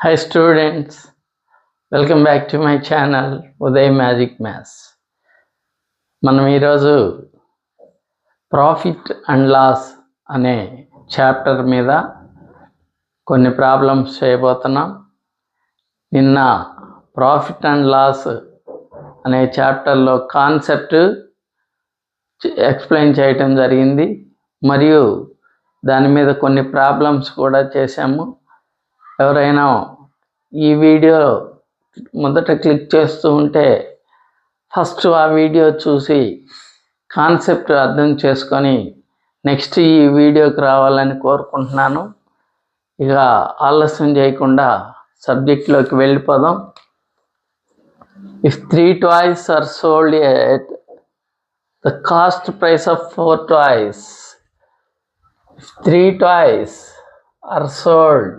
Hi students, welcome back to my channel Uday Magic Maths. మనం ఈరోజు profit and loss అనే chapter మీద కొన్ని ప్రాబ్లమ్స్ చేయబోతున్నాం. నిన్న ప్రాఫిట్ అండ్ లాస్ అనే చాప్టర్లో కాన్సెప్ట్ ఎక్స్ప్లెయిన్ చేయటం జరిగింది మరియు దాని మీద కొన్ని ప్రాబ్లమ్స్ కూడా చేశాము. ఎవరైనా ఈ వీడియో మొదట క్లిక్ చేస్తూ ఉంటే ఫస్ట్ ఆ వీడియో చూసి కాన్సెప్ట్ అర్థం చేసుకొని నెక్స్ట్ ఈ వీడియోకి రావాలని కోరుకుంటున్నాను. ఇక ఆలస్యం చేయకుండా సబ్జెక్ట్లోకి వెళ్ళిపోదాం. If 3 toys are sold at the cost price of 4 toys, if 3 toys are sold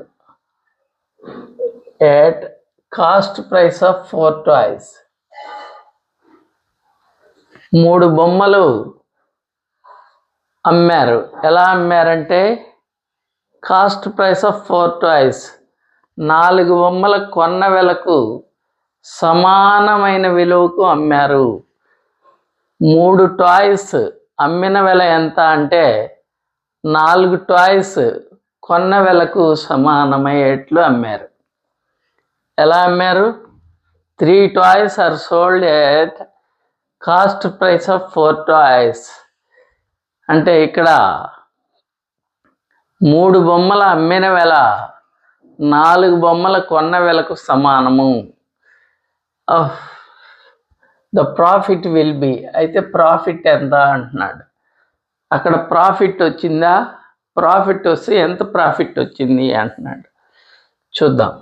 at cost price of 4 toys, 3 బొమ్మలు అమ్మారు. ఎలా అమ్మారంటే కాస్ట్ ప్రైస్ ఆఫ్ 4 toys, 4 బొమ్మల కొన్న వెలకు సమానమైన విలువకు అమ్మారు. 3 టాయ్స్ అమ్మిన వెల ఎంత అంటే 4 టాయ్స్ కొన్న వెలకు సమానమయ్యేట్లు అమ్మారు. ఎలా అమ్మారు? 3 toys are sold at cost price of 4 toys. అంటే ఇక్కడ 3 బొమ్మల అమ్మిన వెల 4 బొమ్మల కొన్న వెలకు సమానము. ద ప్రాఫిట్ విల్ బి, అయితే ప్రాఫిట్ ఎంత అంటున్నాడు. అక్కడ ప్రాఫిట్ వచ్చిందా? ప్రాఫిట్ వస్తే ఎంత ప్రాఫిట్ వచ్చింది అంటున్నాడు. చూద్దాం.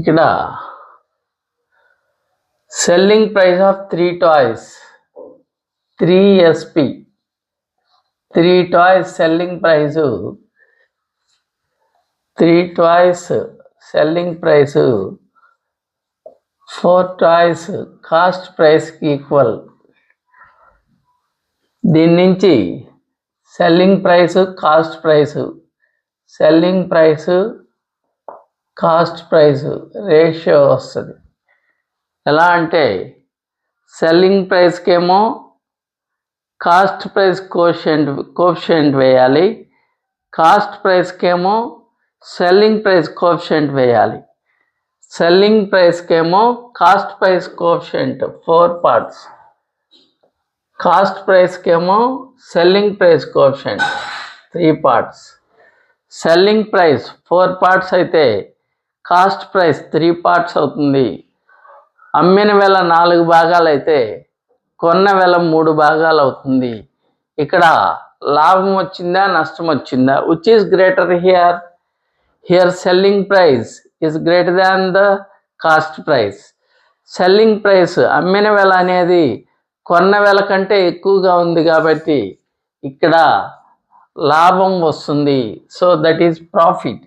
ఇక్కడ selling price of 3 toys 3 SP, 3 toys selling price 3 toys selling price 4 toys cost ప్రైస్కి ఈక్వల్. దీని నుంచి selling price cost price, selling price cost price ratio వస్తుంది. ఎలా అంటే సెల్లింగ్ ప్రైస్కేమో కాస్ట్ ప్రైస్ కోఎఫిషియంట్ వేయాలి, కాస్ట్ ప్రైస్కేమో సెల్లింగ్ ప్రైస్ కోఎఫిషియంట్ వేయాలి. సెల్లింగ్ ప్రైస్కేమో cost price coefficient 4 parts, cost ప్రైస్కేమో selling price coefficient 3 parts. Selling price 4 parts అయితే కాస్ట్ ప్రైస్ 3 parts అవుతుంది. అమ్మిన వెల 4 భాగాలు అయితే కొన్న వెల 3 భాగాలు అవుతుంది. ఇక్కడ లాభం వచ్చిందా నష్టం వచ్చిందా? Which is greater here? Here selling price is greater than the cost price. Selling price అమ్మిన వెల అనేది కొన్న వెల కంటే ఎక్కువగా ఉంది కాబట్టి ఇక్కడ లాభం వస్తుంది. So that is profit.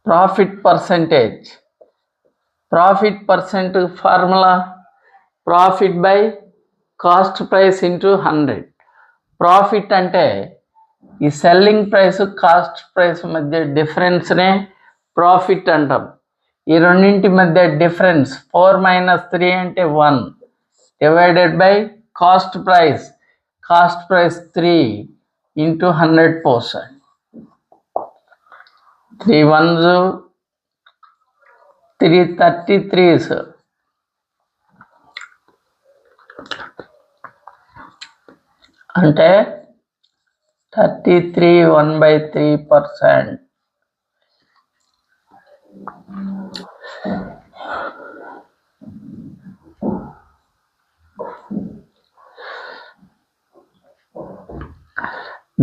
Profit percentage, profit percent formula profit by cost price into 100. Profit అంటే ఈ సెల్లింగ్ ప్రైస్ కాస్ట్ ప్రైస్ మధ్య డిఫరెన్స్నే ప్రాఫిట్ అంటాం. ఈ రెండింటి మధ్య డిఫరెన్స్ 4 - 3 అంటే 1 divided by cost price 3 into 100%. 3 ones 3 33s, అంటే 33 1/3%.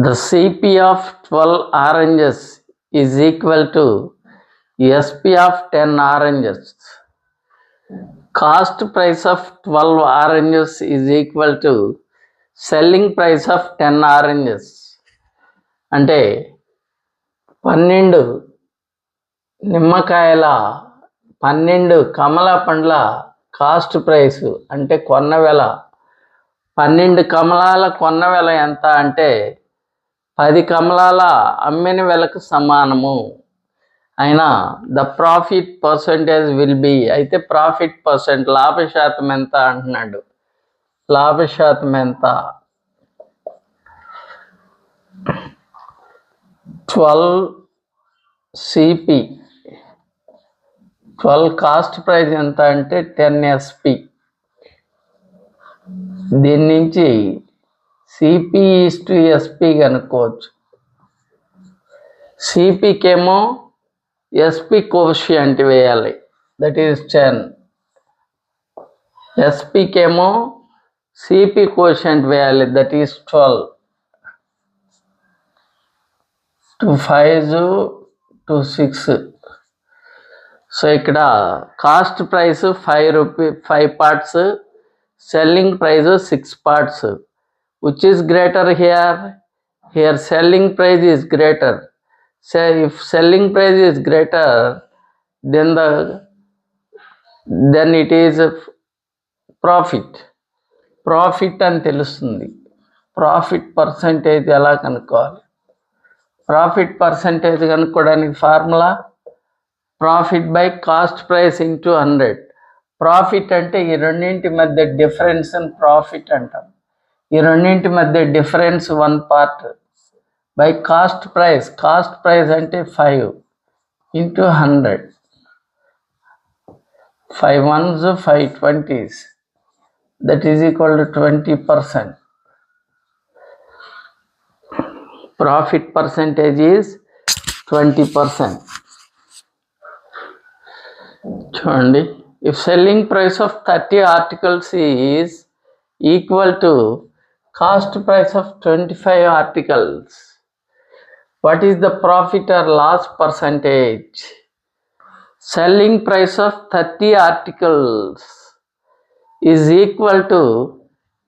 The CP of 12 oranges is equal to SP of 10 oranges. Cost price of 12 oranges is equal to selling price of 10 oranges. అంటే 12 నిమ్మకాయల 12 కమలా పండ్ల కాస్ట్ ప్రైస్ అంటే కొన్న వెల 12 కమలాల కొన్న వెల ఎంత అంటే 10 కమలాల అమ్మిన వెలకు సమానము అయినా the profit percentage will be, అయితే ప్రాఫిట్ పర్సెంట్ లాభ శాతం ఎంత అంటున్నాడు. లాభ శాతం ఎంత? 12 సిపి, 12 కాస్ట్ ప్రైస్ ఎంత అంటే 10 ఎస్పి. దీని నుంచి సిపి ఈస్టు ఎస్పి కనుక్కోవచ్చు. సిపికేమో ఎస్పి కోషియంట్ వేయాలి, దట్ ఈస్ 10. ఎస్పికేమో సిపి కోషియంట్ వేయాలి, దట్ ఈస్ 12. 2 5 2 6. సో ఇక్కడ cost price 5 rupee 5 parts, selling price 6 parts. Which is greater here? Here selling price is greater. Say if selling price is greater, then it is profit. Profit అని తెలుస్తుంది. Profit percentage ఎలా కనుక్కోవాలి? Profit percentage కనుక్కోవడానికి formula profit by cost price into 100. Profit అంటే ఈ రెండింటి మధ్య difference అని ప్రాఫిట్ అంటాం. ఈ రెండింటి మధ్య difference 1 part by cost price. Cost price అంటే 5 into 100. 5 1s 5 20s, that is equal to 20%. Profit percentage is 20%. చూడండి, if selling price of 30 articles is equal to cost price of 25 articles, what is the profit or loss percentage? Selling price of 30 articles is equal to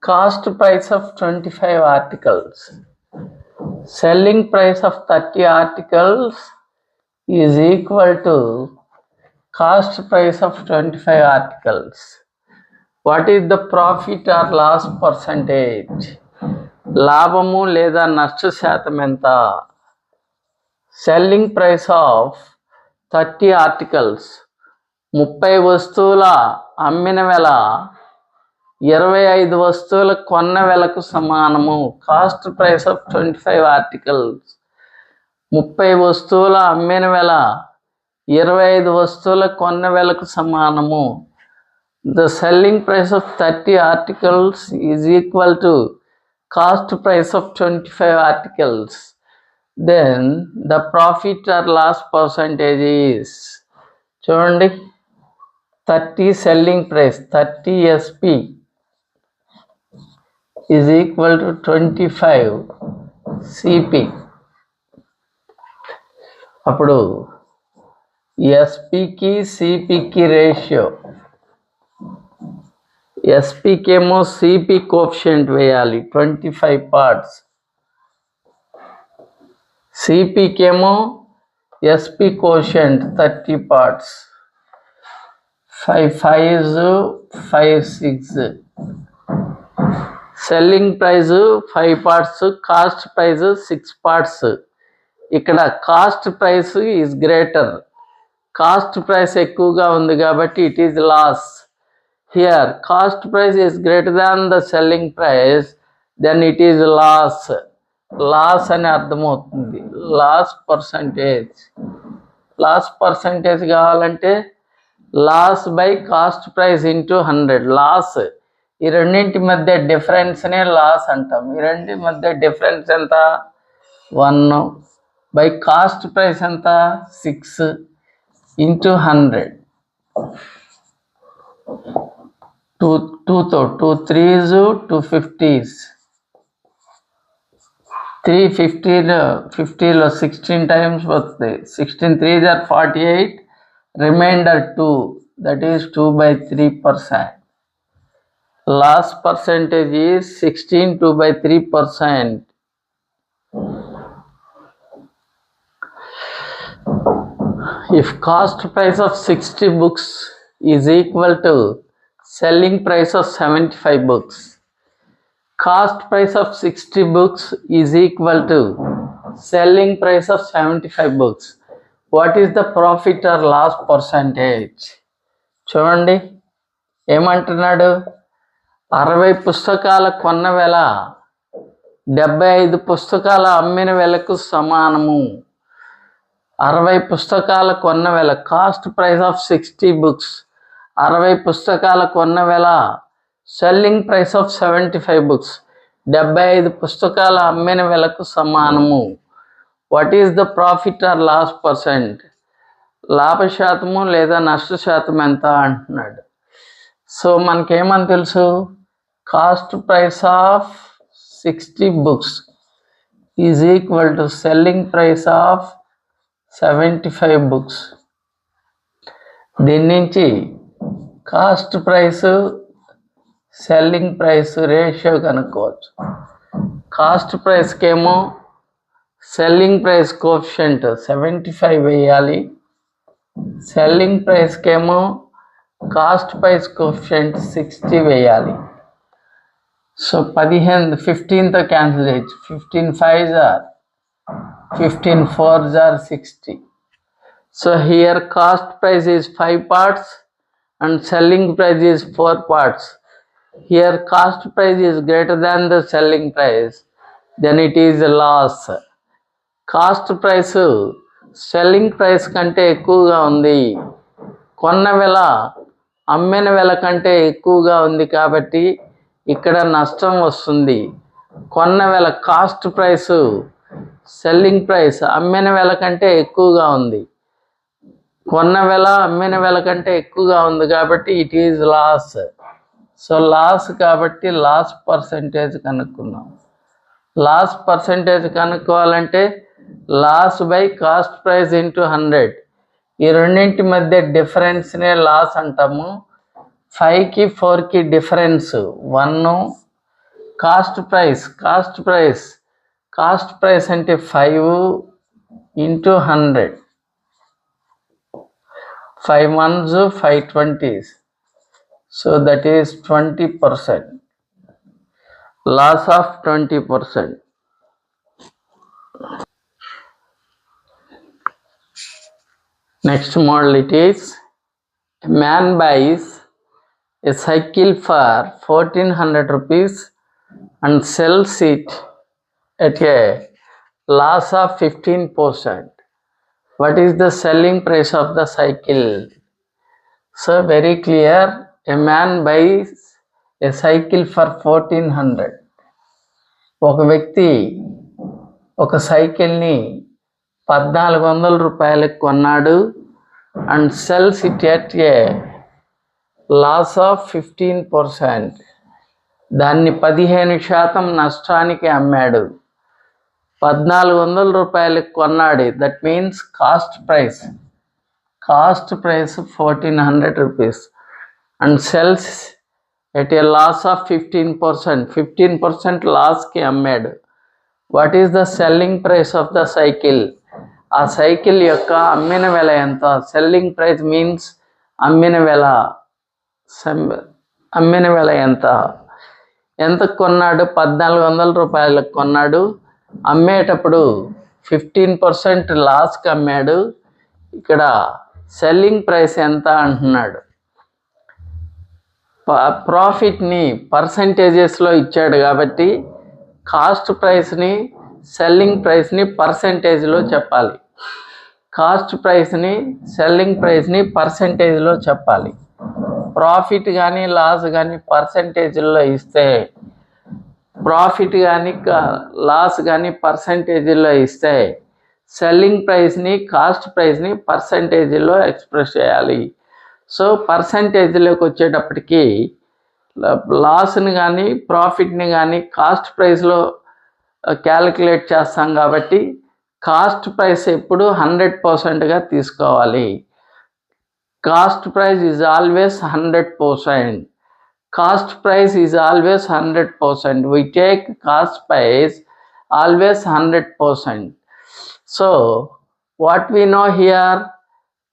cost price of 25 articles. Selling price of 30 articles is equal to cost price of 25 articles. What is the profit or loss percentage? లాభము లేదా నష్ట శాతం ఎంత? Selling price of 30 articles, 30 వస్తువుల అమ్మిన వెల 25 వస్తువుల కొన్న వెలకు సమానము. కాస్ట్ ప్రైస్ ఆఫ్ 25 ఆర్టికల్స్, 30 వస్తువుల అమ్మిన వెల 25 వస్తువుల కొన్న వెలకు సమానము. The selling price of 30 articles is equal to cost price of 25 articles. Then the profit or loss percentage is, చూడండి, 30 selling price 30 SP is equal to 25 CP. అప్పుడు ఎస్పికి సిపికి రేషియో, ఎస్పికేమో సిపి కోఎఫిషియంట్ వేయాలి 25 పార్ట్స్, సిపికేమో SP coefficient 30 parts. 5 5s 5 6. Selling price 5 parts, cost price 6 parts. ఇక్కడ cost price is greater, cost price ఎక్కువగా ఉంది కాబట్టి it is loss. Here cost price is greater than the selling price, then it is loss. Loss అని అర్థమవుతుంది. Loss percentage, loss percentage కావాలంటే loss by cost price into 100. Loss, ఈ రెండింటి మధ్య డిఫరెన్స్నే loss అంటాం. ఈ రెండింటి మధ్య డిఫరెన్స్ ఎంత? 1 బై కాస్ట్ ప్రైస్ ఎంత? 6 ఇంటూ 100. 2 3s 2 50s. 350లో 16 టైమ్స్ వస్తాయి. 16 3s are 48, reminder 2, that is 2/3%. Loss percentage is 16 2/3%. If cost price of 60 books is equal to selling price of 75 books, Cost price of 60 books is equal to selling price of 75 books. What is the profit or loss percentage? చూడండి ఏమంటున్నాడు, 60 పుస్తకాల కొన్న వెల 75 పుస్తకాల అమ్మిన వెలకు సమానము. 60 పుస్తకాల కొన్న వెల, కాస్ట్ ప్రైస్ ఆఫ్ 60 బుక్స్, 60 పుస్తకాల కొన్న వెల, సెల్లింగ్ ప్రైస్ ఆఫ్ 75 బుక్స్, 75 పుస్తకాల అమ్మిన వెలకు సమానము. What is the profit or loss percent? లాభ శాతము లేదా నష్ట శాతం ఎంత అంటున్నాడు. సో మనకేమని తెలుసు, cost price of 60 books is equal to selling price of 75 books. దీని నుంచి cost price selling price ratio కనుక్కోవచ్చు. కాస్ట్ ప్రైస్కేమో సెల్లింగ్ ప్రైస్ కోఎఫిషియంట్ 75 వేయాలి, సెల్లింగ్ ప్రైస్కేమో కాస్ట్ ప్రైస్ కోఎఫిషియంట్ 60 వేయాలి. సో 15తో క్యాన్సిల్ చేయొచ్చు. 15 5s are 15 4s are 60. So here cost price is 5 parts and selling price is 4 parts. Here cost price is greater than the selling price, then it is a loss. Cost price selling price కంటే ఎక్కువగా ఉంది, కొన్న వెల అమ్మిన వెల కంటే ఎక్కువగా ఉంది కాబట్టి ఇక్కడ నష్టం వస్తుంది. కొన్న వెల కాస్ట్ ప్రైస్ సెల్లింగ్ ప్రైస్ అమ్మిన వెల కంటే ఎక్కువగా ఉంది, కొన్న వెల అమ్మిన వెల కంటే ఎక్కువగా ఉంది కాబట్టి it is loss. So loss కాబట్టి లాస్ పర్సంటేజ్ కనుక్కుందాం. లాస్ పర్సంటేజ్ కనుక్కోవాలంటే loss by cost price into 100. ఈ రెండింటి మధ్య డిఫరెన్స్నే లాస్ అంటాము. 5కి 4కి డిఫరెన్స్ 1. కాస్ట్ ప్రైస్ అంటే 5 into 100. 5 1s 5 20s. So that is 20%. Loss of 20%. Next model it is, a man buys a cycle for 1400 rupees and sells it at a loss of 15%. What is the selling price of the cycle? So very clear, a man buys a cycle for 1400. ఒక వ్యక్తి ఒక సైకిల్ని 1400 రూపాయలకు కొన్నాడు and sells it at a loss of 15%. దాన్ని 15% నష్టానికి అమ్మాడు. 1400 రూపాయలకు కొన్నాడు, that means cost price 1400 rupees and sells at a loss of 15% లాస్కి అమ్మాడు. What is the selling price of the cycle? ఆ సైకిల్ యొక్క అమ్మిన వెల ఎంత? సెల్లింగ్ ప్రైస్ మీన్స్ అమ్మిన వెల ఎంత కొన్నాడు? 1400 రూపాయలకు కొన్నాడు, అమ్మేటప్పుడు 15% లాస్కి అమ్మాడు. ఇక్కడ సెల్లింగ్ ప్రైస్ ఎంత అంటున్నాడు. ప్రాఫిట్ని పర్సంటేజెస్లో ఇచ్చాడు కాబట్టి కాస్ట్ ప్రైస్ని సెల్లింగ్ ప్రైస్ని పర్సంటేజ్లో చెప్పాలి. కాస్ట్ ప్రైస్ని సెల్లింగ్ ప్రైస్ని పర్సంటేజ్లో చెప్పాలి. ప్రాఫిట్ కానీ లాస్ కానీ పర్సంటేజ్లో ఇస్తే, ప్రాఫిట్ కానీ లాస్ కానీ పర్సంటేజ్లో ఇస్తే సెల్లింగ్ ప్రైస్ని కాస్ట్ ప్రైస్ని పర్సంటేజ్లో ఎక్స్ప్రెస్ చేయాలి. సో పర్సంటేజ్లోకి వచ్చేటప్పటికి లాస్ని కానీ ప్రాఫిట్ని కానీ కాస్ట్ ప్రైస్లో క్యాలిక్యులేట్ చేస్తాం కాబట్టి కాస్ట్ ప్రైస్ ఎప్పుడు 100%గా తీసుకోవాలి. Cost price is always 100%. Cost price is always 100%. We take cost price always 100%. So what we know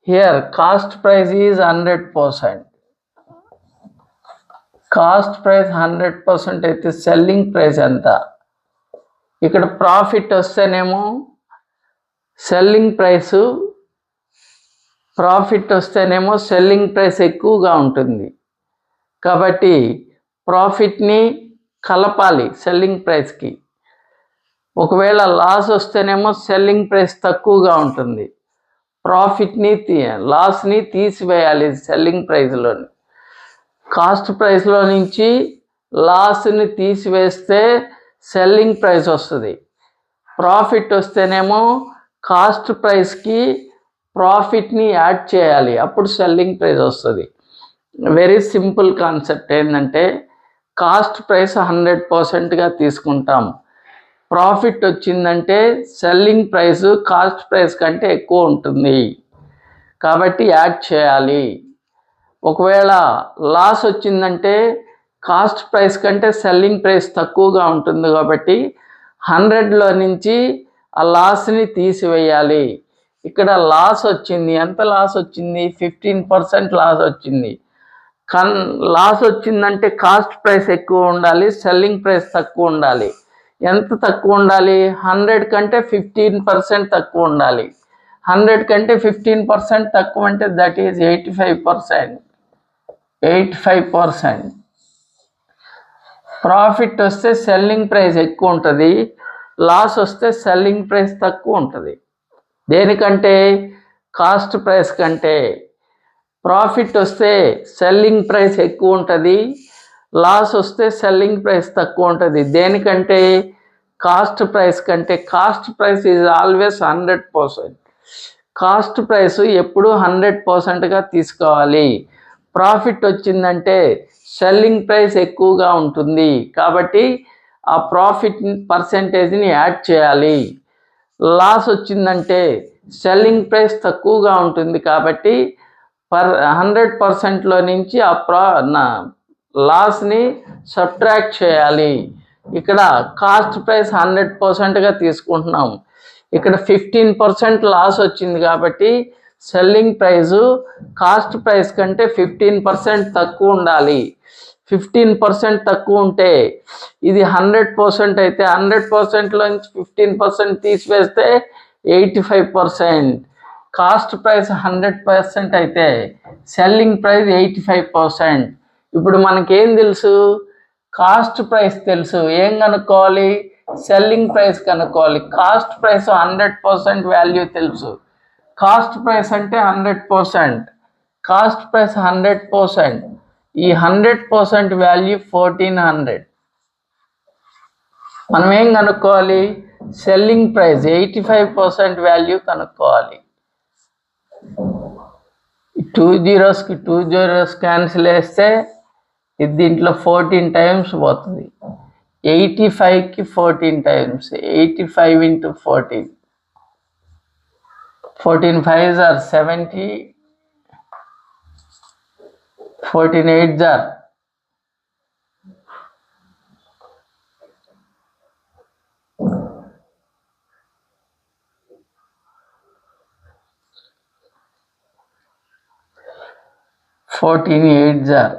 here cost price is 100%. Cost price 100% అయితే సెల్లింగ్ ప్రైస్ ఎంత? ఇక్కడ ప్రాఫిట్ వస్తేనేమో సెల్లింగ్ ప్రైస్ ఎక్కువగా ఉంటుంది కాబట్టి ప్రాఫిట్ని కలపాలి సెల్లింగ్ ప్రైస్కి. ఒకవేళ లాస్ వస్తేనేమో సెల్లింగ్ ప్రైస్ తక్కువగా ఉంటుంది, లాస్ని తీసివేయాలి సెల్లింగ్ ప్రైస్లోని. కాస్ట్ ప్రైస్లో నుంచి లాస్ని తీసివేస్తే సెల్లింగ్ ప్రైస్ వస్తుంది. ప్రాఫిట్ వస్తేనేమో కాస్ట్ ప్రైస్కి ప్రాఫిట్ని యాడ్ చేయాలి, అప్పుడు సెల్లింగ్ ప్రైస్ వస్తుంది. వెరీ సింపుల్ కాన్సెప్ట్ ఏంటంటే కాస్ట్ ప్రైస్ 100%గా తీసుకుంటాం. ప్రాఫిట్ వచ్చిందంటే సెల్లింగ్ ప్రైస్ కాస్ట్ ప్రైస్ కంటే ఎక్కువ ఉంటుంది కాబట్టి యాడ్ చేయాలి. ఒకవేళ లాస్ వచ్చిందంటే కాస్ట్ ప్రైస్ కంటే సెల్లింగ్ ప్రైస్ తక్కువగా ఉంటుంది కాబట్టి 100లో నుంచి ఆ లాస్ని తీసివేయాలి. ఇక్కడ లాస్ వచ్చింది, ఎంత లాస్ వచ్చింది? 15% లాస్ వచ్చింది. లాస్ వచ్చిందంటే కాస్ట్ ప్రైస్ ఎక్కువ ఉండాలి, సెల్లింగ్ ప్రైస్ తక్కువ ఉండాలి. ఎంత తక్కువ ఉండాలి? 100 కంటే 15% తక్కువ ఉండాలి. 100 కంటే 15% తక్కువ అంటే దట్ ఈజ్ 85%. ప్రాఫిట్ వస్తే సెల్లింగ్ ప్రైస్ ఎక్కువ ఉంటుంది, లాస్ వస్తే సెల్లింగ్ ప్రైస్ తక్కువ ఉంటుంది. దేనికంటే? కాస్ట్ ప్రైస్ కంటే. ప్రాఫిట్ వస్తే సెల్లింగ్ ప్రైస్ ఎక్కువ ఉంటుంది, లాస్ వస్తే సెల్లింగ్ ప్రైస్ తక్కువ ఉంటుంది. దేనికంటే? కాస్ట్ ప్రైస్ కంటే. Cost price is always 100%. Cost price ఎప్పుడు 100%గా తీసుకోవాలి. ప్రాఫిట్ వచ్చిందంటే సెల్లింగ్ ప్రైస్ ఎక్కువగా ఉంటుంది కాబట్టి ఆ ప్రాఫిట్ పర్సెంటేజ్ని యాడ్ చేయాలి. లాస్ వచ్చిందంటే సెల్లింగ్ ప్రైస్ తక్కువగా ఉంటుంది కాబట్టి 100%లో నుంచి ఆ లాస్ని సబ్ట్రాక్ట్ చేయాలి. ఇక్కడ కాస్ట్ ప్రైస్ 100%గా తీసుకుంటున్నాం, ఇక్కడ 15% లాస్ వచ్చింది కాబట్టి సెల్లింగ్ ప్రైజు కాస్ట్ ప్రైస్ కంటే 15% తక్కువ ఉండాలి. 15% తక్కువ ఉంటే ఇది 100% అయితే 100%లో నుంచి 15% తీసివేస్తే 85%. కాస్ట్ ప్రైస్ 100% అయితే సెల్లింగ్ ప్రైస్ 85%. ఇప్పుడు మనకేం తెలుసు? కాస్ట్ ప్రైస్ తెలుసు. ఏం కనుక్కోవాలి? సెల్లింగ్ ప్రైస్ కనుక్కోవాలి. కాస్ట్ ప్రైస్ 100% వాల్యూ తెలుసు. కాస్ట్ ప్రైస్ అంటే 100%. Cost price 100%. ఈ 100% వాల్యూ 1400. మనం ఏం కనుక్కోవాలి? సెల్లింగ్ ప్రైస్ 85% వాల్యూ కనుక్కోవాలి. 2 zeros కి 2 zeros క్యాన్సిల్ వేస్తే ఇది దీంట్లో 14 టైమ్స్ పోతుంది. 85కి 14 times, 85 into 14. 14 5s are 70, 14 8s are 14 8s are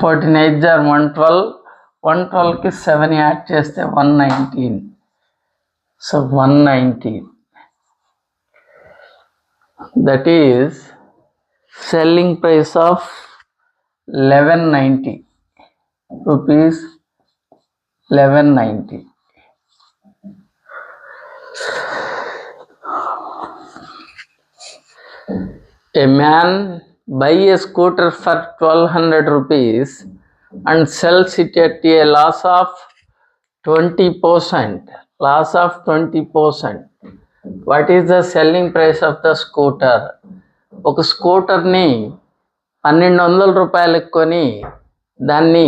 14 8s are 112. 112కి 7 add చేస్తే 119. So 119. That is selling price of 1190 rupees. 1190. A man buy a scooter for 1200 rupees and sells it at a loss of 20%. Loss of 20%. What is the selling price of the scooter? ఒక స్కూటర్ని 1200 రూపాయలకు కొని దాన్ని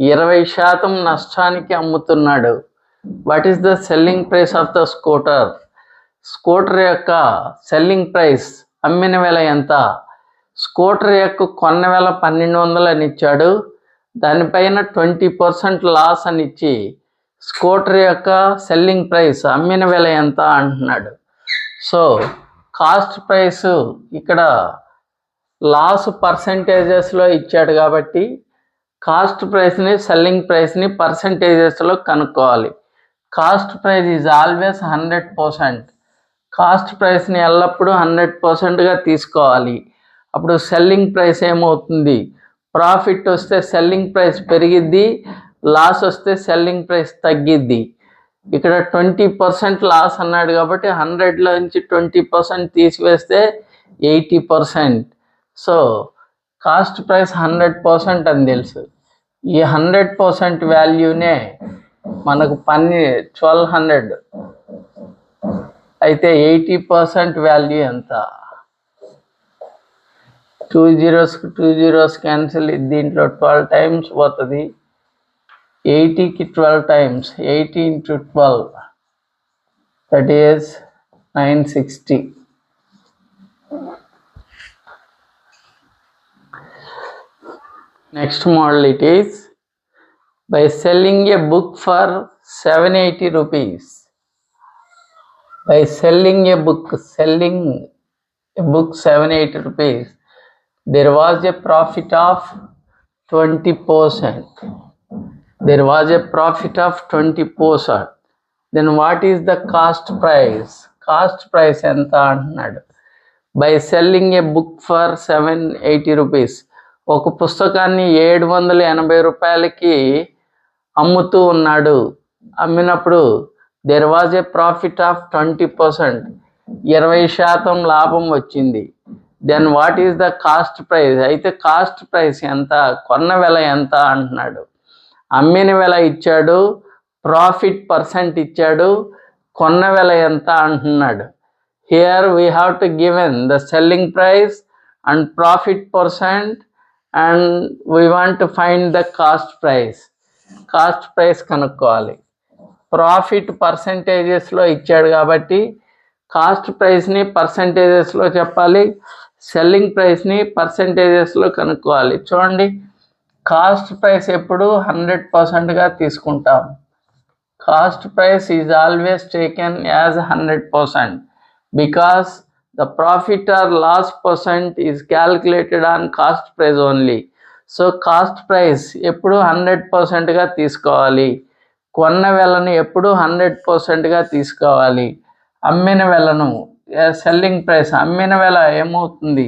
20% నష్టానికి అమ్ముతున్నాడు. What is the selling price of the scooter? Scooter యొక్క selling price, అమ్మిన వెల ఎంత? స్కూటర్ యొక్క కొన్న వెల 1200 అని ఇచ్చాడు, దానిపైన 20% లాస్ అని ఇచ్చి స్కూటర్ యొక్క సెల్లింగ్ ప్రైస్, అమ్మిన వెల ఎంత అంటున్నాడు. సో కాస్ట్ ప్రైస్ ఇక్కడ లాస్ పర్సంటేజెస్లో ఇచ్చాడు కాబట్టి కాస్ట్ ప్రైస్ని సెల్లింగ్ ప్రైస్ని పర్సంటేజెస్లో కనుక్కోవాలి. Cost price is always 100%. Cost ప్రైస్ని ఎల్లప్పుడూ 100%గా తీసుకోవాలి. అప్పుడు సెల్లింగ్ ప్రైస్ ఏమవుతుంది, ప్రాఫిట్ వస్తే సెల్లింగ్ ప్రైస్ పెరిగిద్ది, లాస్ వస్తే సెల్లింగ్ ప్రైస్ తగ్గిద్ది. ఇక్కడ 20% లాస్ అన్నాడు కాబట్టి 100లో నుంచి 20% తీసివేస్తే 80%. సో కాస్ట్ ప్రైస్ 100% అని తెలుసు. ఈ 100% వాల్యూనే మనకు 1200 అయితే 80% వాల్యూ ఎంత? 2 zeros క్యాన్సిల్, దీంట్లో 12 టైమ్స్ పోతుంది. 80కి 12 times, 80 into 12 that is 960. Next model it is by selling a book for 780 rupees. By selling a book 780 rupees, there was a profit of 20%. There was a profit of 20%. Then what is the cost price? Cost price enta antnadu. By selling a book for 780 rupees. ఒక పుస్తకాన్ని 780 రూపాయలకి అమ్ముతూ ఉన్నాడు. అమ్మినప్పుడు there was a profit of 20%. 20% లాభం వచ్చింది. Then what is the cost price? అయితే cost price ఎంత, కొన్న వెల ఎంత అంటున్నాడు. అమ్మిన వెల ఇచ్చాడు, ప్రాఫిట్ పర్సెంట్ ఇచ్చాడు, కొన్న వెల ఎంత అంటున్నాడు. Here we have to given the selling price and profit percent and we want to find the cost price. Cost price కనుక్కోవాలి. ప్రాఫిట్ పర్సంటేజెస్లో ఇచ్చాడు కాబట్టి కాస్ట్ ప్రైస్ని పర్సంటేజెస్లో చెప్పాలి, సెల్లింగ్ ప్రైస్ని పర్సంటేజెస్లో కనుక్కోవాలి. చూడండి, కాస్ట్ ప్రైస్ ఎప్పుడు 100%గా తీసుకుంటాం. Cost price is always taken as 100% because the profit or loss percent is calculated on cost price only. So cost price ఎప్పుడు 100%గా తీసుకోవాలి. కొన్న వెలను ఎప్పుడు 100%గా తీసుకోవాలి. అమ్మిన వెలను సెల్లింగ్ ప్రైస్, అమ్మిన వెల ఏమవుతుంది,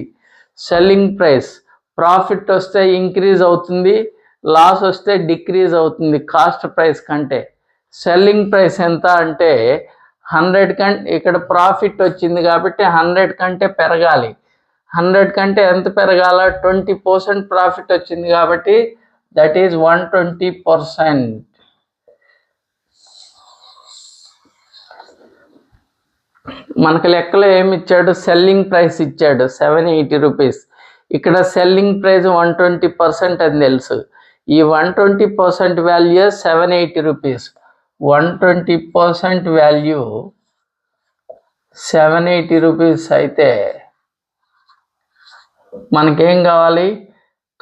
సెల్లింగ్ ప్రైస్ ప్రాఫిట్ వస్తే ఇంక్రీజ్ అవుతుంది, లాస్ వస్తే డిక్రీజ్ అవుతుంది కాస్ట్ ప్రైస్ కంటే. సెల్లింగ్ ప్రైస్ ఎంత అంటే 100 కంటే, ఇక్కడ ప్రాఫిట్ వచ్చింది కాబట్టి 100 కంటే పెరగాలి. 100 కంటే ఎంత పెరగాల, 20% ప్రాఫిట్ వచ్చింది కాబట్టి దట్ ఈజ్ 120%. మనకు లెక్కలో ఏమి ఇచ్చాడు, సెల్లింగ్ ప్రైస్ ఇచ్చాడు 780 రూపీస్. ఇక్కడ సెల్లింగ్ ప్రైస్ 120% అని తెలుసు. ఈ 120% వాల్యూ 780 రూపీస్. 120% వాల్యూ 780 రూపీస్ అయితే మనకేం కావాలి,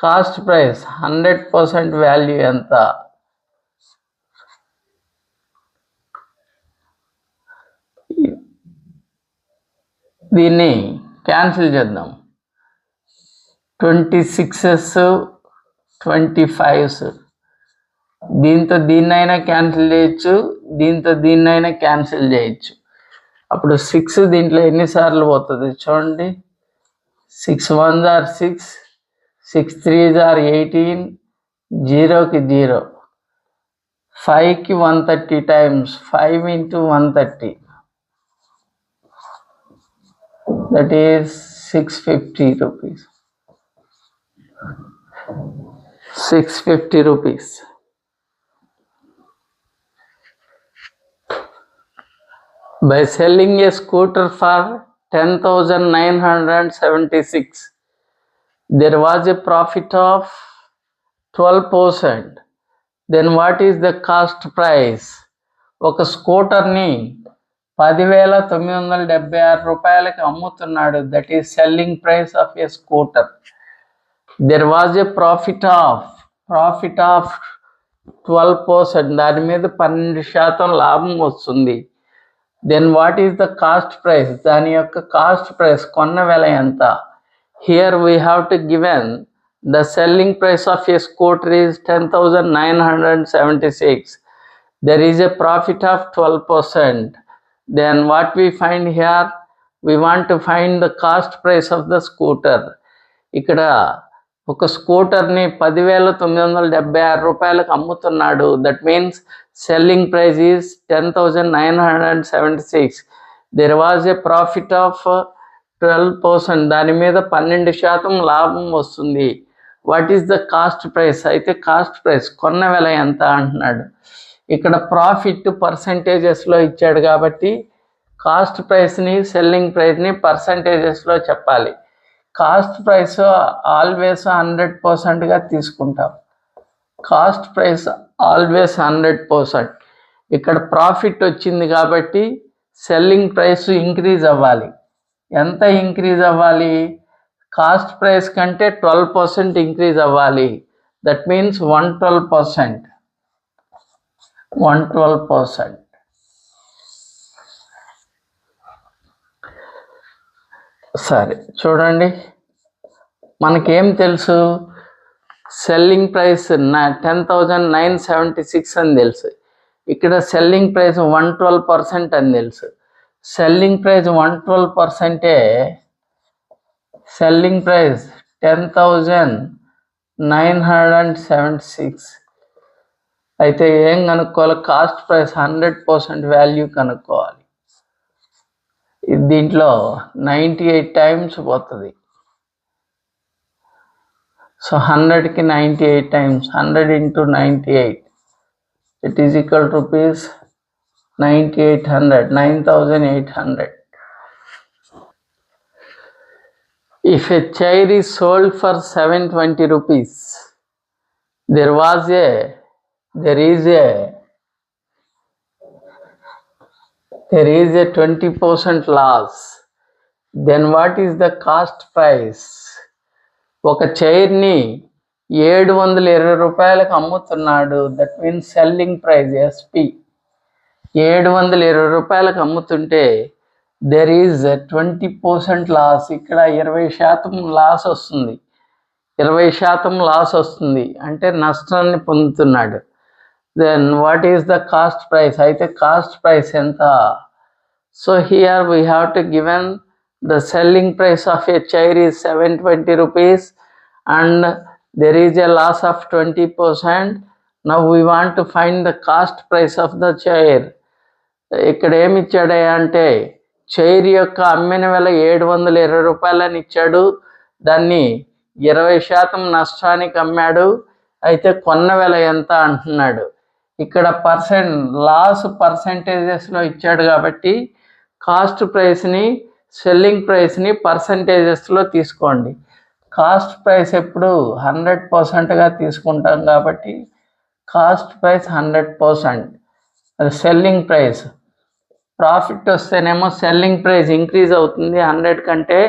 కాస్ట్ ప్రైస్ 100% వాల్యూ ఎంత? దీన్ని క్యాన్సిల్ చేద్దాం. 26s 25s, దీంతో దీన్నైనా క్యాన్సిల్ చేయొచ్చు, దీంతో దీన్నైనా క్యాన్సిల్ చేయొచ్చు. అప్పుడు 6 దీంట్లో ఎన్నిసార్లు పోతుంది చూడండి. 6 1s are 6, 6 3s are 18, 0కి 0, 5కి 130 times, 5 into 130 that is 650 rupees. 650 rupees. By selling a scooter for 10,976, there was a profit of 12%. Then what is the cost price? ఒక స్కూటర్ని 10,976 రూపాయలకి అమ్ముతున్నాడు. That is selling price of a scooter. There was a profit of 12%. దాని మీద 12% లాభం వస్తుంది. Then what is the cost price, దాని యొక్క cost price కొన్న వెల ఎంత. Here we have to given the selling price of a scooter is 10,976. there is a profit of 12%. then what we find here, we want to find the cost price of the scooter. ఇక్కడ ఒక స్కూటర్ని 10,976 రూపాయలకు అమ్ముతున్నాడు. That means selling price is 10,976. There was a profit of 12%, దాని మీద 12% లాభం వస్తుంది. What is the cost price, అయితే cost price కొన్న వెల ఎంత అంటున్నాడు. ఇక్కడ ప్రాఫిట్ పర్సంటేజెస్లో ఇచ్చాడు కాబట్టి కాస్ట్ ప్రైస్ని సెల్లింగ్ ప్రైస్ని పర్సంటేజెస్లో చెప్పాలి. కాస్ట్ ప్రైస్ ఆల్వేస్ 100%గా తీసుకుంటాం. Cost price always 100%. ఇక్కడ ప్రాఫిట్ వచ్చింది కాబట్టి సెల్లింగ్ ప్రైస్ ఇంక్రీజ్ అవ్వాలి. ఎంత ఇంక్రీజ్ అవ్వాలి, కాస్ట్ ప్రైస్ కంటే 12% ఇంక్రీజ్ అవ్వాలి. That means 112%. సరే చూడండి, మనకేం తెలుసు, సెల్లింగ్ ప్రైస్ 10,976 అని తెలుసు. ఇక్కడ సెల్లింగ్ ప్రైస్ 112% అని తెలుసు. Selling price 112%, selling price 10,976. అయితే ఏం కనుక్కోవాలి, కాస్ట్ ప్రైస్ 100% వాల్యూ కనుక్కోవాలి. దీంట్లో 98 టైమ్స్ పోతుంది. సో 100కి 98 times, 100 into 98, it is equal to rupees 9,800. If a chair is sold for 720 rupees, there is a 20% loss. Then what is the cost price? ఒక చైర్ని 720 రూపాయలకు అమ్ముతున్నాడు. That means selling price SP 720 రూపాయలకు అమ్ముతుంటే there is 20% loss. ఇక్కడ 20% loss వస్తుంది. 20% loss వస్తుంది అంటే నష్టాన్ని పొందుతున్నాడు. Then what is the cost price, అయితే కాస్ట్ ప్రైస్ ఎంత. So here we have to given the selling price of a chair is 720 rupees and there is a loss of 20%. now we want to find the cost price of the chair. ఇక్కడ ఏమి ఇచ్చాడే అంటే chair యొక్క అమ్మిన వెల 720 రూపాయలని ఇచ్చాడు. దాన్ని 20% నష్టానికి అమ్మాడు. అయితే కొన్న వెల ఎంత అంటున్నాడు. ఇక్కడ లాస్ పర్సంటేజెస్లో ఇచ్చాడు కాబట్టి కాస్ట్ ప్రైస్ని సెల్లింగ్ ప్రైస్ని పర్సంటేజెస్లో తీసుకోండి. కాస్ట్ ప్రైస్ ఎప్పుడు 100%గా తీసుకుంటాం కాబట్టి cost price 100%. Selling price profit వస్తేనేమో సెల్లింగ్ ప్రైస్ ఇంక్రీజ్ అవుతుంది 100 కంటే,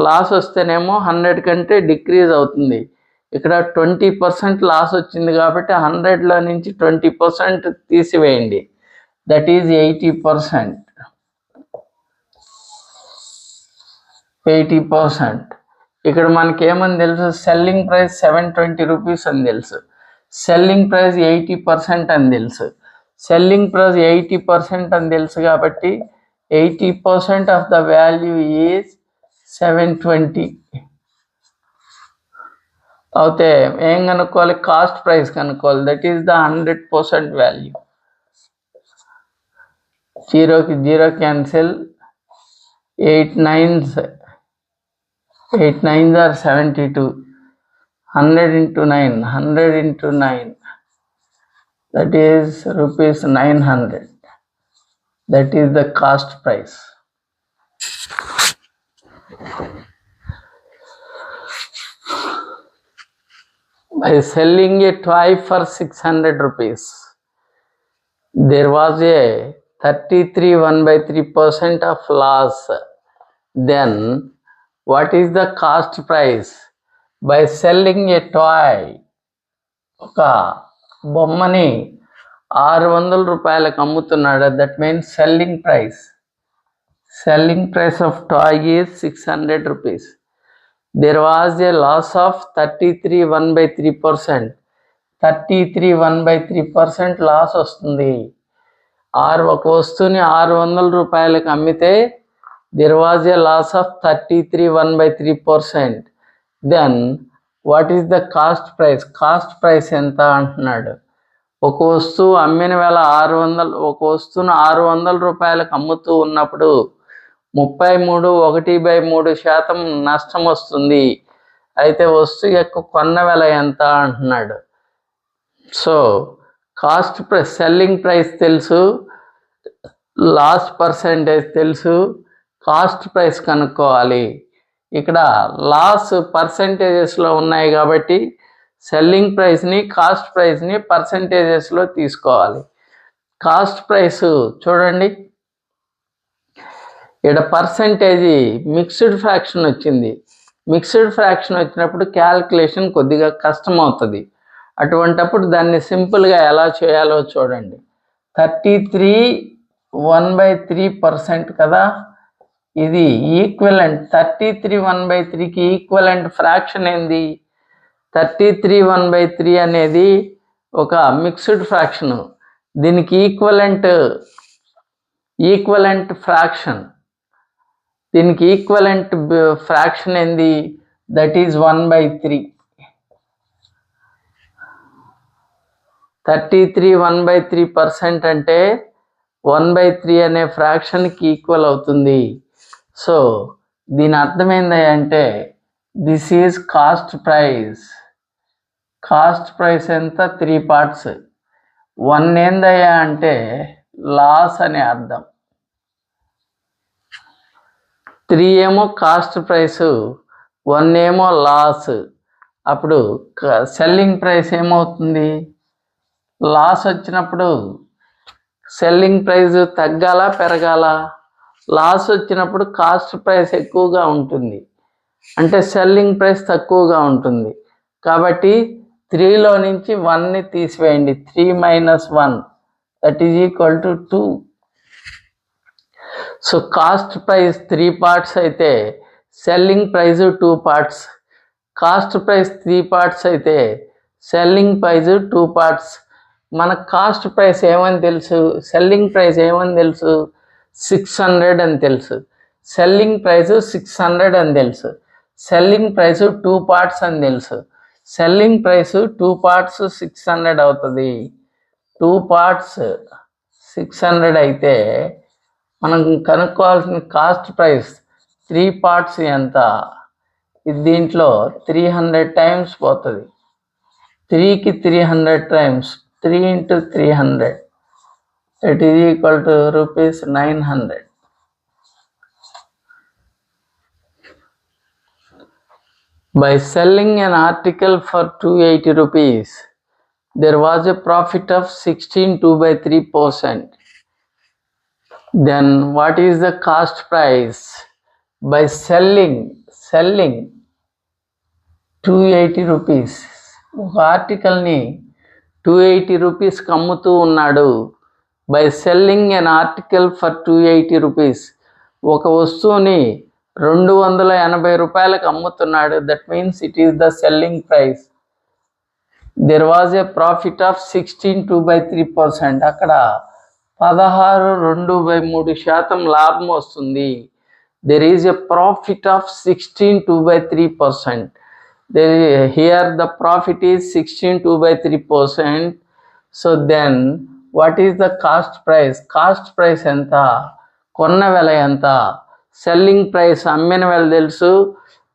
లాస్ వస్తేనేమో 100 కంటే డిక్రీజ్ అవుతుంది. ఇక్కడ 20% లాస్ వచ్చింది కాబట్టి 100లో నుంచి 20% తీసివేయండి. That is 80%. 80%. ఇక్కడ మనకి ఏమని తెలుసు, సెల్లింగ్ ప్రైస్ 720 రూపీస్ అని తెలుసు. సెల్లింగ్ ప్రైస్ 80% అని తెలుసు. సెల్లింగ్ ప్రైస్ 80% అని తెలుసు కాబట్టి 80% ఆఫ్ ద వాల్యూ ఈజ్ 720. అయితే ఏం కనుక్కోవాలి, కాస్ట్ ప్రైస్ కనుక్కోవాలి. That is the 100% value. 0కి 0 cancel, 8 9s are 72. 100 into 9, 100 into 9, that is rupees 900. That is the cost price. By selling a toy for 600 rupees, there was a 1/3% of loss. Then what is the cost price by selling a toy? ఒక బొమ్మని 600 రూపాయలకు అమ్ముతున్నాడు. That means selling price of toy is 600 rupees. There was a loss of 33 1/3%. 33 1/3% loss వస్తుంది. ఒక వస్తువుని 600 రూపాయలకు అమ్మితే there was a loss of 33 1/3%. Then what is the cost price ఎంత అంటున్నాడు. ఒక వస్తువు అమ్మిన వేళ 600, ఒక వస్తువును 600 రూపాయలకు అమ్ముతూ ఉన్నప్పుడు 33 1/3% నష్టం వస్తుంది. అయితే వస్తువు యొక్క కొన్న వెల ఎంత అంటున్నాడు. సో సెల్లింగ్ ప్రైస్ తెలుసు, లాస్ పర్సెంటేజ్ తెలుసు, కాస్ట్ ప్రైస్ కనుక్కోవాలి. ఇక్కడ లాస్ పర్సెంటేజెస్లో ఉన్నాయి కాబట్టి సెల్లింగ్ ప్రైస్ని, కాస్ట్ ప్రైస్ని పర్సెంటేజెస్లో తీసుకోవాలి. కాస్ట్ ప్రైస్ చూడండి, ఇక్కడ పర్సెంటేజీ మిక్స్డ్ ఫ్రాక్షన్ వచ్చింది. మిక్స్డ్ ఫ్రాక్షన్ వచ్చినప్పుడు క్యాల్కులేషన్ కొద్దిగా కష్టం అవుతుంది. అటువంటప్పుడు దాన్ని సింపుల్గా ఎలా చేయాలో చూడండి. 33 1/3% కదా, ఇది ఈక్వలెంట్. 33 1/3కి ఈక్వలెంట్ ఫ్రాక్షన్ ఏంది? 33 1/3 అనేది ఒక మిక్స్డ్ ఫ్రాక్షన్. దీనికి ఈక్వలెంట్ ఫ్రాక్షన్, దీనికి ఈక్వలెంట్ ఫ్రాక్షన్ ఏంది? That is 1/3. 33 1/3% అంటే 1/3 అనే ఫ్రాక్షన్కి ఈక్వల్ అవుతుంది. సో దీని అర్థం ఏంటంటే దిస్ ఈజ్ కాస్ట్ ప్రైస్ ఎంత? 3 పార్ట్స్. 1 ఏందయ్యా అంటే లాస్ అనే అర్థం, 3 ఏమో కాస్ట్ ప్రైస్, 1 ఏమో లాస్. అప్పుడు సెల్లింగ్ ప్రైస్ ఏమవుతుంది? లాస్ వచ్చినప్పుడు సెల్లింగ్ ప్రైస్ తగ్గాల పెరగాల? లాస్ వచ్చినప్పుడు కాస్ట్ ప్రైస్ ఎక్కువగా ఉంటుంది, అంటే సెల్లింగ్ ప్రైస్ తక్కువగా ఉంటుంది. కాబట్టి 3లో నుంచి 1ని తీసివేయండి. 3 - 1 that is equal to 2. So cost price 3 parts అయితే selling price 2 parts. Cost price 3 parts అయితే సెల్లింగ్ ప్రైస్ 2 పార్ట్స్. మన కాస్ట్ ప్రైస్ ఏమని తెలుసు? సెల్లింగ్ ప్రైస్ ఏమని తెలుసు? 600 అని తెలుసు. సెల్లింగ్ ప్రైస్ 600 అని తెలుసు. సెల్లింగ్ ప్రైస్ 2 పార్ట్స్ అని తెలుసు. సెల్లింగ్ ప్రైస్ 2 పార్ట్స్ 600 అవుతుంది. 2 పార్ట్స్ 600 అయితే మనం కనుక్కోవాల్సిన కాస్ట్ ప్రైస్ 3 పార్ట్స్ ఎంత? దీంట్లో 300 టైమ్స్ పోతుంది. 3కి 300 times 3 × 300 it is equal to rupees 900. By selling an article for 280 rupees, there was a profit of 16 2/3%. Then what is the cost price? By selling 280 rupees, ఒక ఆర్టికల్ని 280 రూపీస్కి అమ్ముతూ ఉన్నాడు. By selling N article for 280 rupees, ఒక వస్తువుని 280 రూపాయలకు అమ్ముతున్నాడు. That means it is the selling price. There was a profit of 16 2/3%. అక్కడ 16 2/3% లాభం వస్తుంది. There is a profit of 16 2/3%. Here the profit is 16 2/3%. So then what is the cost price? Cost price ఎంత? కొన్న వెల ఎంత? సెల్లింగ్ ప్రైస్ అమ్మిన వెల తెలుసు,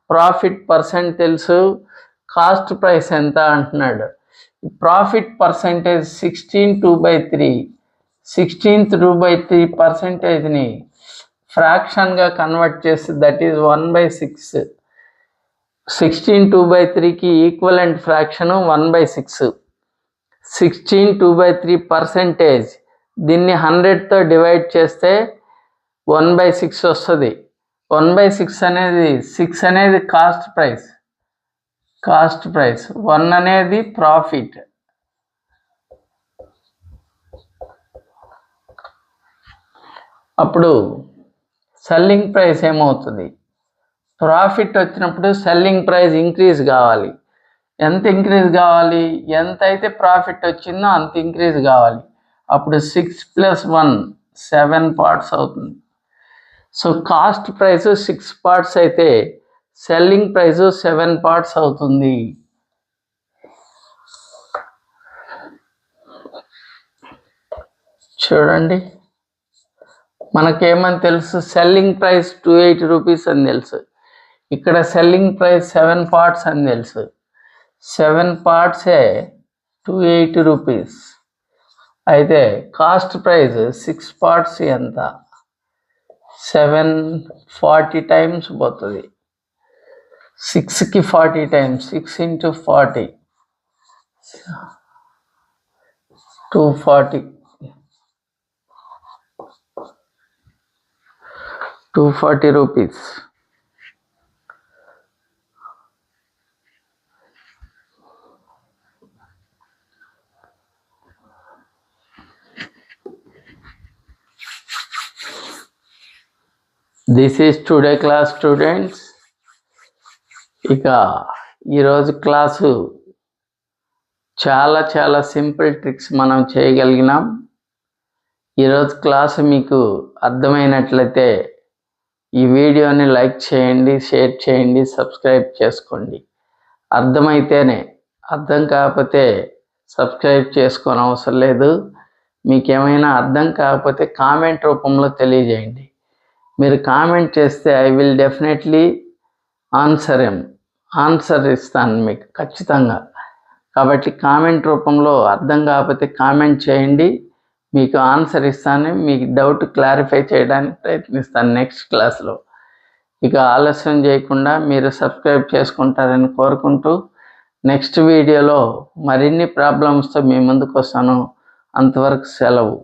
ప్రాఫిట్ పర్సెంట్ తెలుసు, కాస్ట్ ప్రైస్ ఎంత అంటున్నాడు. Profit percentage 16 2/3. 16 2/3%ని ఫ్రాక్షన్గా కన్వర్ట్ చేసి దట్ ఈజ్ 1/6. 16 2/3కి ఈక్వలెంట్ ఫ్రాక్షన్ 1/6. 16 2/3%. దీన్ని 100తో డివైడ్ చేస్తే 1/6 వస్తుంది. 1/6 అనేది 6 అనేది కాస్ట్ ప్రైస్, 1 అనేది ప్రాఫిట్. అప్పుడు సెల్లింగ్ ప్రైస్ ఏమవుతుంది, ప్రాఫిట్ వచ్చినప్పుడు సెల్లింగ్ ప్రైస్ ఇంక్రీజ్ కావాలి. ఎంత ఇంక్రీజ్ కావాలి, ఎంత అయితే ప్రాఫిట్ వచ్చిందో అంత ఇంక్రీజ్ కావాలి. అప్పుడు 6 + 1 7 పార్ట్స్ అవుతుంది. సో కాస్ట్ ప్రైస్ 6 పార్ట్స్ అయితే సెల్లింగ్ ప్రైస్ 7 పార్ట్స్ అవుతుంది. చూడండి, మనకేమని తెలుసు, సెల్లింగ్ ప్రైస్ 280 రూపీస్ అని తెలుసు. ఇక్కడ సెల్లింగ్ ప్రైస్ 7 పార్ట్స్ అని తెలుసు. 7 పార్ట్సే 280 రూపీస్. అయితే కాస్ట్ ప్రైస్ 6 పార్ట్స్ ఎంత, 740 టైమ్స్ పోతుంది. 6కి 40 times, 6 × 40 240 240 rupees. This is today class students. ఇక ఈరోజు క్లాసు చాలా సింపుల్ ట్రిక్స్ మనం చేయగలిగినాం. ఈరోజు క్లాసు మీకు అర్థమైనట్లయితే ఈ వీడియోని లైక్ చేయండి, షేర్ చేయండి, సబ్స్క్రైబ్ చేసుకోండి. అర్థమైతేనే, అర్థం కాకపోతే సబ్స్క్రైబ్ చేసుకోని అవసరం లేదు. మీకేమైనా అర్థం కాకపోతే కామెంట్ రూపంలో తెలియజేయండి. మీరు కామెంట్ చేస్తే ఐ విల్ డెఫినెట్లీ ఆన్సర్ ఇస్తాను మీకు ఖచ్చితంగా. కాబట్టి కామెంట్ రూపంలో అర్థం కాకపోతే కామెంట్ చేయండి, మీకు ఆన్సర్ ఇస్తాను. మీకు డౌట్ క్లారిఫై చేయడానికి ప్రయత్నిస్తాను నెక్స్ట్ క్లాస్లో. ఇక ఆలస్యం చేయకుండా మీరు సబ్స్క్రైబ్ చేసుకుంటారని కోరుకుంటూ నెక్స్ట్ వీడియోలో మరిన్ని ప్రాబ్లమ్స్తో మీ ముందుకు వస్తాను. అంతవరకు సెలవు.